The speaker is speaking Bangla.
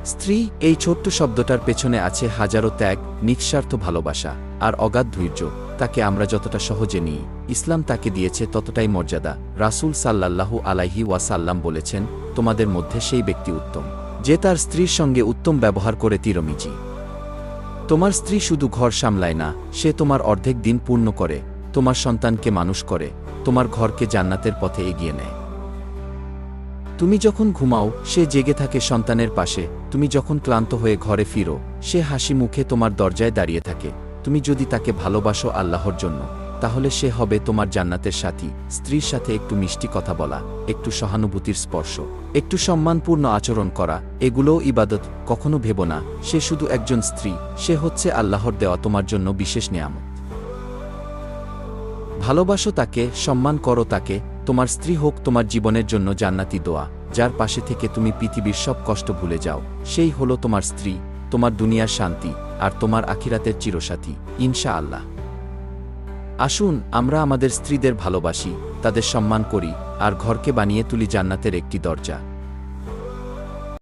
স্ত্রী এই ছোট্ট শব্দটার পেছনে আছে হাজারো ত্যাগ, নিঃস্বার্থ ভালোবাসা আর অগাধ ধৈর্য। তাকে আমরা যতটা সহজে নিই, ইসলাম তাকে দিয়েছে ততটাই মর্যাদা। রাসূল সাল্লাল্লাহু আলাইহি ওয়াসাল্লাম বলেছেন, তোমাদের মধ্যে সেই ব্যক্তি উত্তম, যে তার স্ত্রীর সঙ্গে উত্তম ব্যবহার করে তিরমিজি। তোমার স্ত্রী শুধু ঘর সামলায় না, সে তোমার অর্ধেক দিন পূর্ণ করে, তোমার সন্তানকে মানুষ করে, তোমার ঘরকে জান্নাতের পথে এগিয়ে নেয়। তুমি যখন ঘুমাও, সে জেগে থাকে সন্তানের পাশে। তুমি যখন ক্লান্ত হয়ে ঘরে ফিরো, সে হাসি মুখে তোমার দরজায় দাঁড়িয়ে থাকে। তুমি যদি তাকে ভালোবাসো আল্লাহর জন্য, তাহলে সে হবে তোমার জান্নাতের সাথী। স্ত্রীর সাথে একটু মিষ্টি কথা বলা, একটু সহানুভূতির স্পর্শ, একটু সম্মানপূর্ণ আচরণ করা, এগুলোও ইবাদত। কখনো ভেবো না সে শুধু একজন স্ত্রী, সে হচ্ছে আল্লাহর দেওয়া তোমার জন্য বিশেষ নেয়ামত। ভালোবাসো তাকে, সম্মান করো তাকে। তোমার স্ত্রী হোক তোমার জীবনের জন্য জান্নাতি দোয়া। যার পাশে থেকে তুমি পৃথিবীর সব কষ্ট ভুলে যাও, সেই হলো তোমার স্ত্রী, তোমার দুনিয়ার শান্তি আর তোমার আখিরাতের চিরসাথী ইনশাআল্লাহ। আসুন আমরা আমাদের স্ত্রীদের ভালোবাসি, তাদের সম্মান করি আর ঘরকে বানিয়ে তুলি জান্নাতের একটি দরজা।